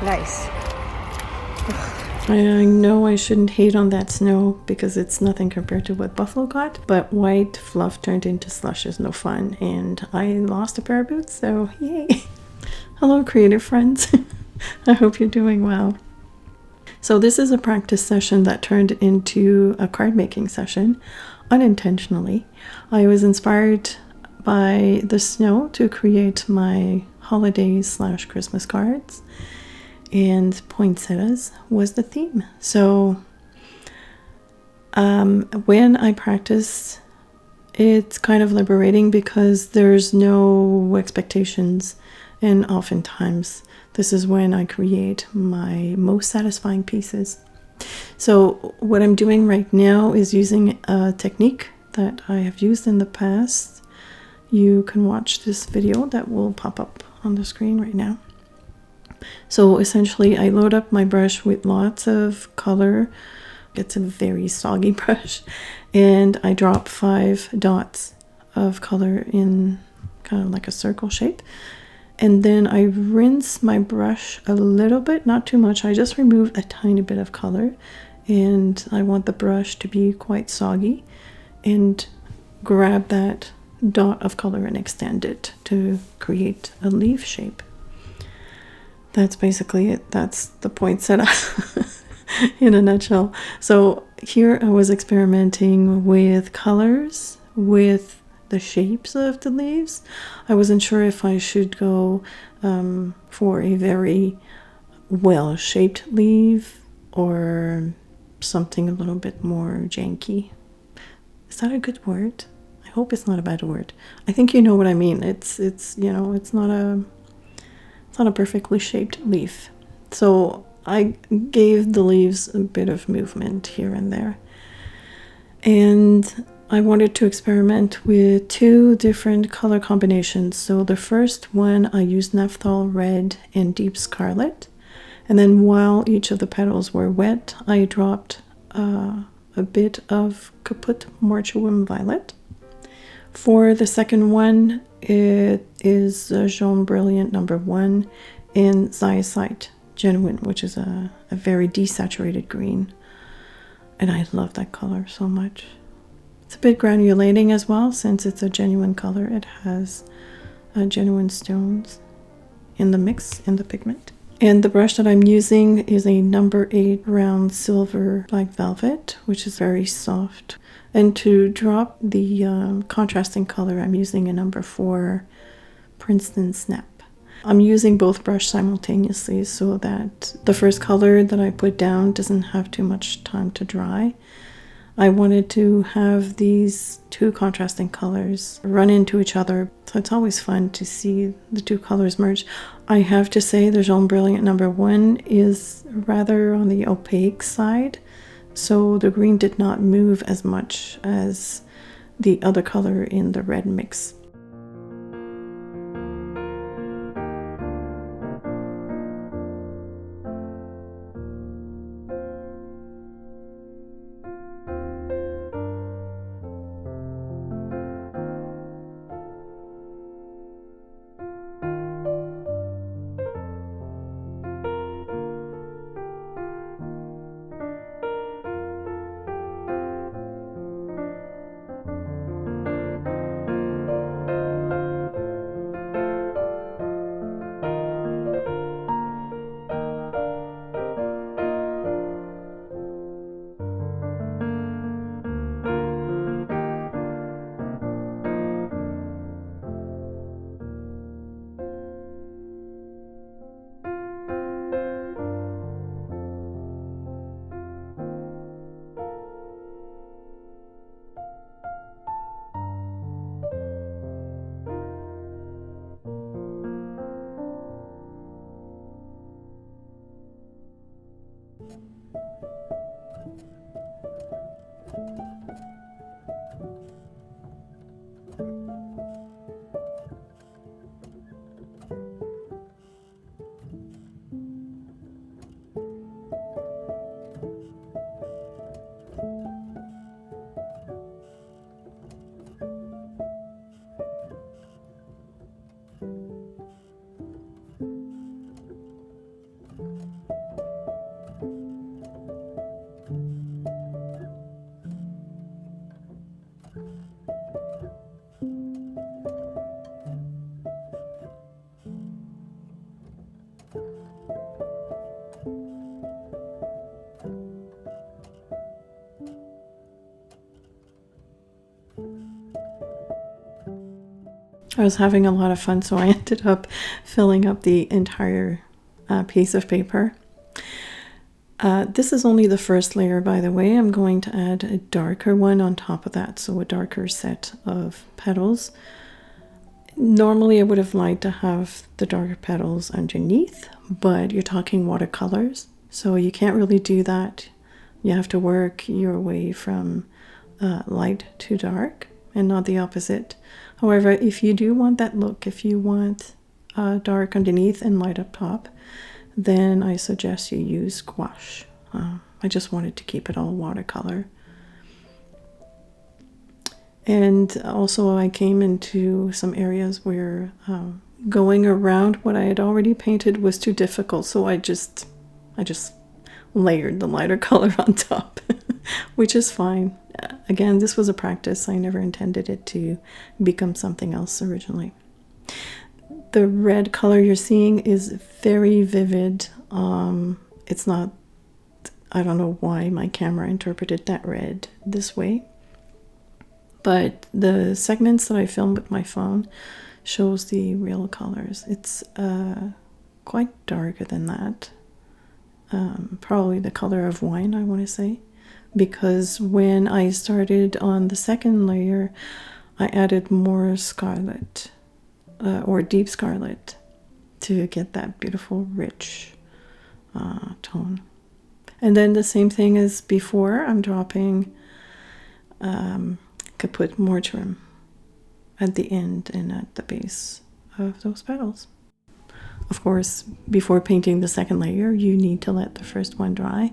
Nice. I know I shouldn't hate on that snow because it's nothing compared to what Buffalo got, but white fluff turned into slush is no fun, and I lost a pair of boots, so yay. Hello, creative friends. I hope you're doing well. So this is a practice session that turned into a card making session unintentionally. I was inspired by the snow to create my holidays/Christmas cards, and poinsettias was the theme. So when I practice, it's kind of liberating because there's no expectations, and oftentimes this is when I create my most satisfying pieces. So what I'm doing right now is using a technique that I have used in the past. You can watch this video that will pop up on the screen right now. So essentially I load up my brush with lots of color. It's a very soggy brush, and I drop 5 dots of color in kind of like a circle shape. And then I rinse my brush a little bit, not too much. I just remove a tiny bit of color, and I want the brush to be quite soggy, and grab that dot of color and extend it to create a leaf shape. That's basically it. That's the poinsettia in a nutshell. So here I was experimenting with colors, with the shapes of the leaves. I wasn't sure if I should go for a very well-shaped leaf or something a little bit more janky. Is that a good word? I hope it's not a bad word. I think you know what I mean. It's you know, it's not a perfectly shaped leaf. So I gave the leaves a bit of movement here and there. And I wanted to experiment with 2 different color combinations. So the first one I used Naphthol Red and Deep Scarlet. And then while each of the petals were wet, I dropped a bit of Caput Mortuum Violet. For the second one, it is Jaune Brilliant number 1 in Zyacite Genuine, which is a very desaturated green. And I love that color so much. It's a bit granulating as well, since it's a genuine color. It has genuine stones in the mix, in the pigment. And the brush that I'm using is a number 8 round silver black velvet, which is very soft. And to drop the contrasting color, I'm using a number 4 Princeton Snap. I'm using both brushes simultaneously so that the first color that I put down doesn't have too much time to dry. I wanted to have these 2 contrasting colors run into each other, so it's always fun to see the 2 colors merge. I have to say the Jaune Brilliant number 1 is rather on the opaque side, so the green did not move as much as the other color in the red mix. I was having a lot of fun, so I ended up filling up the entire piece of paper. This is only the first layer, by the way. I'm going to add a darker one on top of that, so a darker set of petals. Normally I would have liked to have the darker petals underneath, but you're talking watercolors, so you can't really do that. You have to work your way from light to dark and not the opposite. However, if you do want that look, if you want dark underneath and light up top, then I suggest you use gouache. I just wanted to keep it all watercolor. And also I came into some areas where going around what I had already painted was too difficult, so I just layered the lighter color on top, which is fine. Again, this was a practice. I never intended it to become something else originally. The red color you're seeing is very vivid. It's not, I don't know why my camera interpreted that red this way, but the segments that I filmed with my phone shows the real colors. It's quite darker than that. Probably the color of wine, I want to say, because when I started on the second layer, I added more scarlet or deep scarlet to get that beautiful rich tone. And then the same thing as before, I'm dropping caput mortuum at the end and at the base of those petals. Of course, before painting the second layer, you need to let the first one dry.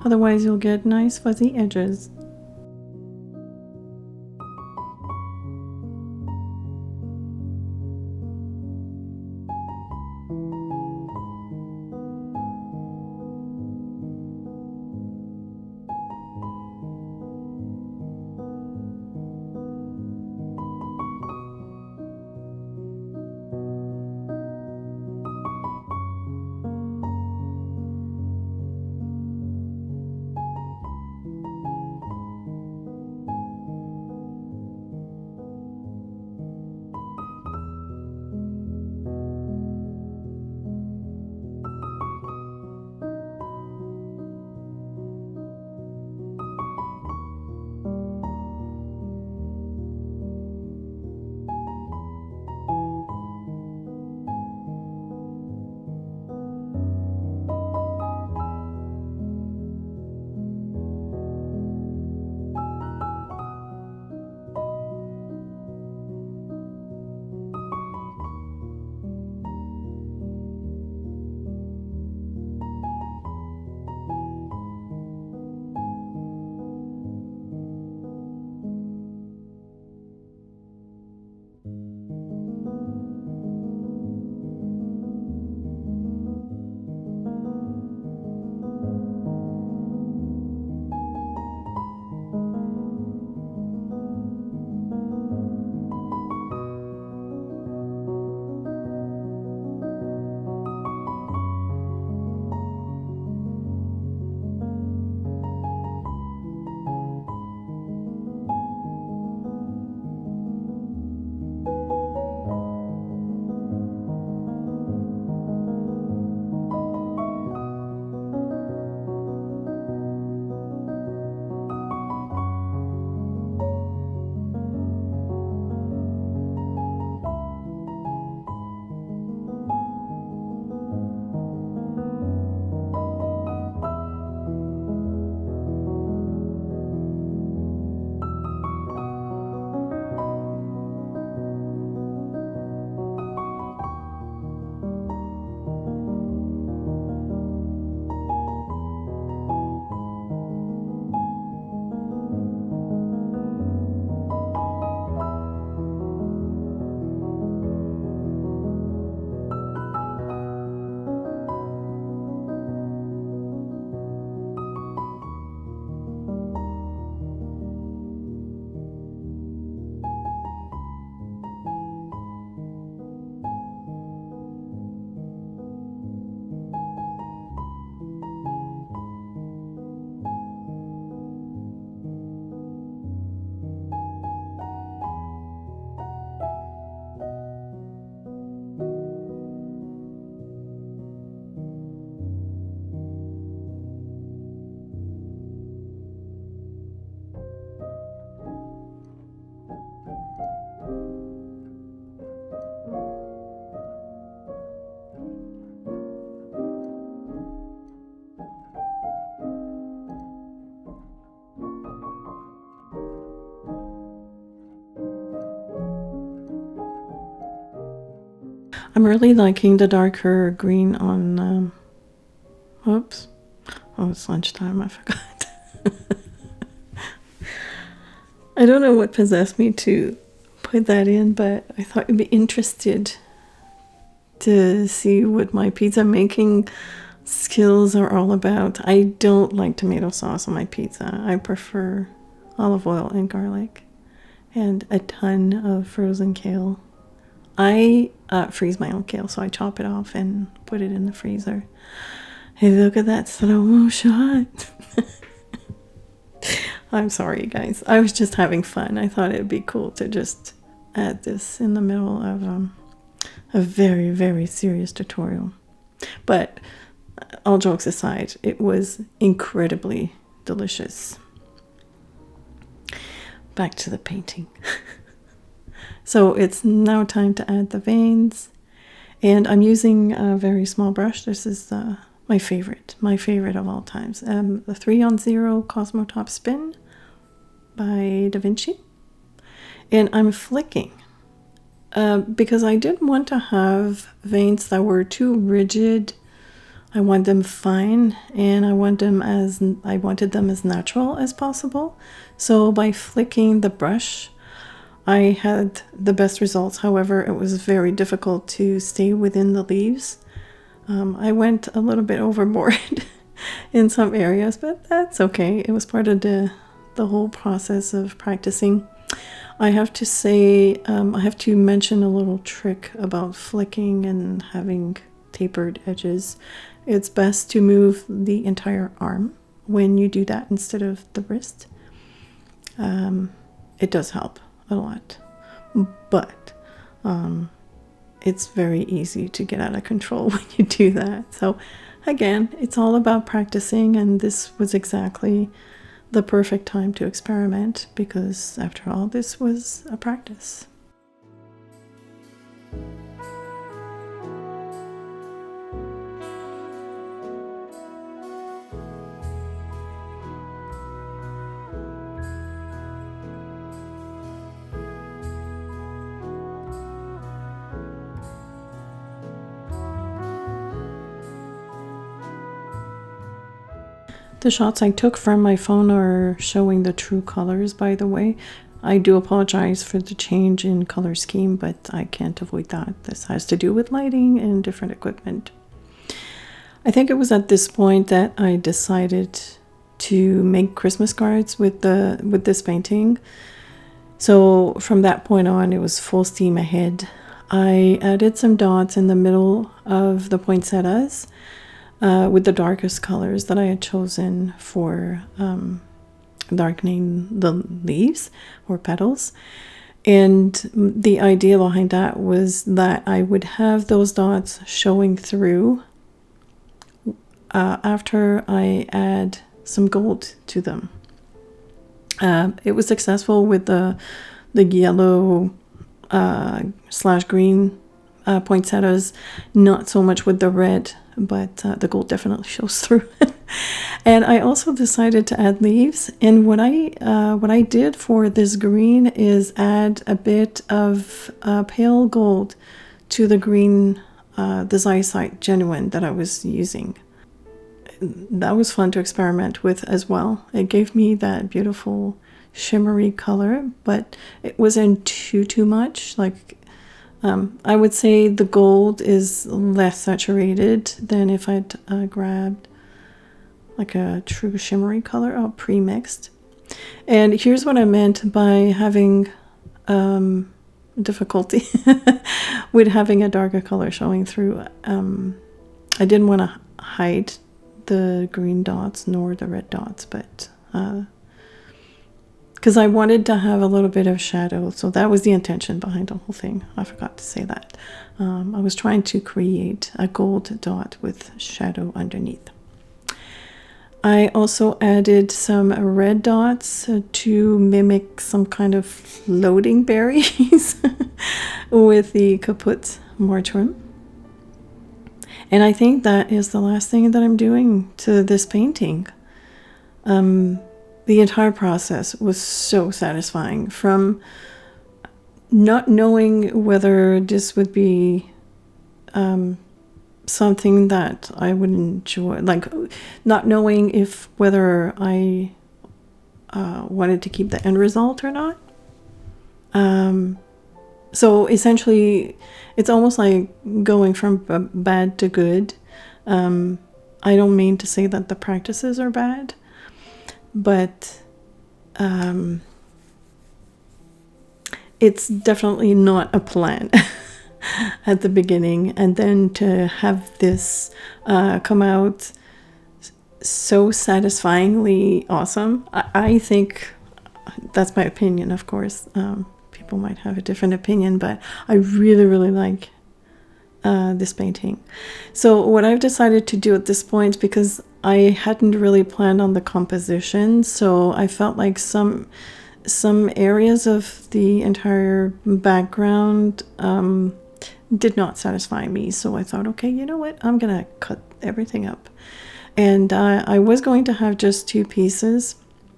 Otherwise, you'll get nice fuzzy edges. I'm really liking the darker green on, oops. Oh, it's lunchtime, I forgot. I don't know what possessed me to put that in, but I thought you'd be interested to see what my pizza making skills are all about. I don't like tomato sauce on my pizza. I prefer olive oil and garlic and a ton of frozen kale. I freeze my own kale, so I chop it off and put it in the freezer. Hey, look at that slow-mo shot. I'm sorry, guys. I was just having fun. I thought it'd be cool to just add this in the middle of a very, very serious tutorial. But all jokes aside, it was incredibly delicious. Back to the painting. So it's now time to add the veins. And I'm using a very small brush. This is my favorite of all times. The 3-on-0 Cosmo Top Spin by Da Vinci. And I'm flicking because I didn't want to have veins that were too rigid. I want them fine, and I wanted them as natural as possible. So by flicking the brush, I had the best results. However, it was very difficult to stay within the leaves. I went a little bit overboard in some areas, but that's okay. It was part of the whole process of practicing. I have to say, I have to mention a little trick about flicking and having tapered edges. It's best to move the entire arm when you do that instead of the wrist. It does help a lot, but it's very easy to get out of control when you do that. So again, it's all about practicing, and this was exactly the perfect time to experiment because after all, this was a practice. The shots I took from my phone are showing the true colors, by the way. I do apologize for the change in color scheme, but I can't avoid that. This has to do with lighting and different equipment. I think it was at this point that I decided to make Christmas cards with this painting. So from that point on, it was full steam ahead. I added some dots in the middle of the poinsettias with the darkest colors that I had chosen for darkening the leaves or petals. And the idea behind that was that I would have those dots showing through after I add some gold to them. It was successful with the yellow / green poinsettias, not so much with the red, but the gold definitely shows through. And I also decided to add leaves, and what I did for this green is add a bit of pale gold to the green, the Zysite Genuine that I was using. That was fun to experiment with as well. It gave me that beautiful shimmery color, but it wasn't too much. Like I would say the gold is less saturated than if I'd grabbed like a true shimmery color pre-mixed. And here's what I meant by having difficulty with having a darker color showing through. I didn't want to hide the green dots nor the red dots, but because I wanted to have a little bit of shadow, so that was the intention behind the whole thing. I forgot to say that. I was trying to create a gold dot with shadow underneath. I also added some red dots to mimic some kind of floating berries with the Kaput Mortuum. And I think that is the last thing that I'm doing to this painting. The entire process was so satisfying, from not knowing whether this would be something that I would enjoy, like not knowing if whether I wanted to keep the end result or not. So essentially, it's almost like going from bad to good. I don't mean to say that the practices are bad, but it's definitely not a plan at the beginning. And then to have this come out so satisfyingly awesome, I think that's my opinion, of course. People might have a different opinion, but I really, really like this painting. So what I've decided to do at this point, because I hadn't really planned on the composition, so I felt like some areas of the entire background did not satisfy me. So I thought, okay, you know what? I'm gonna cut everything up. And I was going to have just 2 pieces,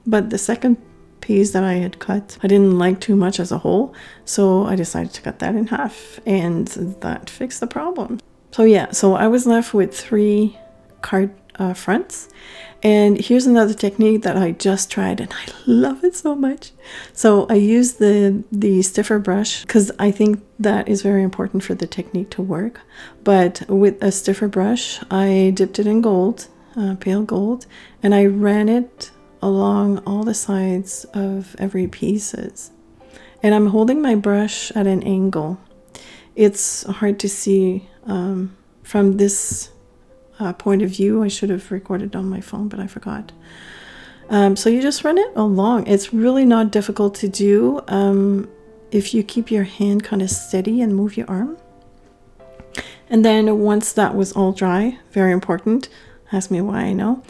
but the second piece that I had cut, I didn't like too much as a whole, so I decided to cut that in half, and that fixed the problem. So yeah, so I was left with 3 card fronts, and here's another technique that I just tried and I love it so much. So I used the stiffer brush because I think that is very important for the technique to work, but with a stiffer brush I dipped it in gold, pale gold, and I ran it along all the sides of every pieces. And I'm holding my brush at an angle. It's hard to see from this point of view. I should have recorded on my phone, but I forgot. So you just run it along. It's really not difficult to do if you keep your hand kind of steady and move your arm. And then once that was all dry, very important, ask me why I know,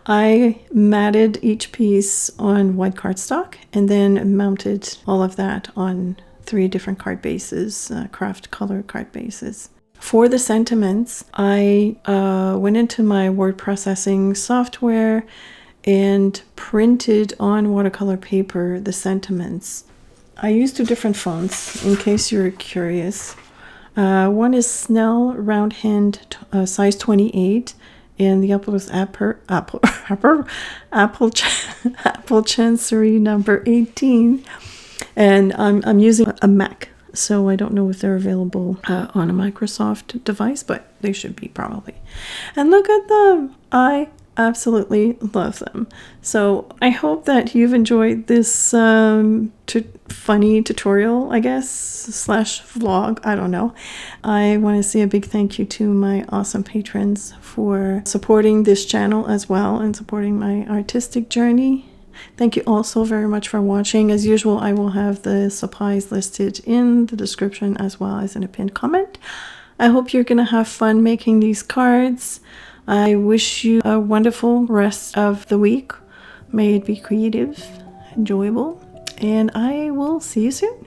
I matted each piece on white cardstock and then mounted all of that on 3 different card bases, kraft color card bases. For the sentiments, I went into my word processing software and printed on watercolor paper the sentiments. I used 2 different fonts in case you're curious. One is Snell roundhand size 28, and the other was Apple chancery number 18. And I'm using a Mac, so I don't know if they're available on a Microsoft device, but they should be probably. And look at them! I absolutely love them. So I hope that you've enjoyed this funny tutorial, I guess, slash vlog. I don't know. I want to say a big thank you to my awesome patrons for supporting this channel as well and supporting my artistic journey. Thank you all so very much for watching. As usual, I will have the supplies listed in the description as well as in a pinned comment. I hope you're going to have fun making these cards. I wish you a wonderful rest of the week. May it be creative, enjoyable, and I will see you soon.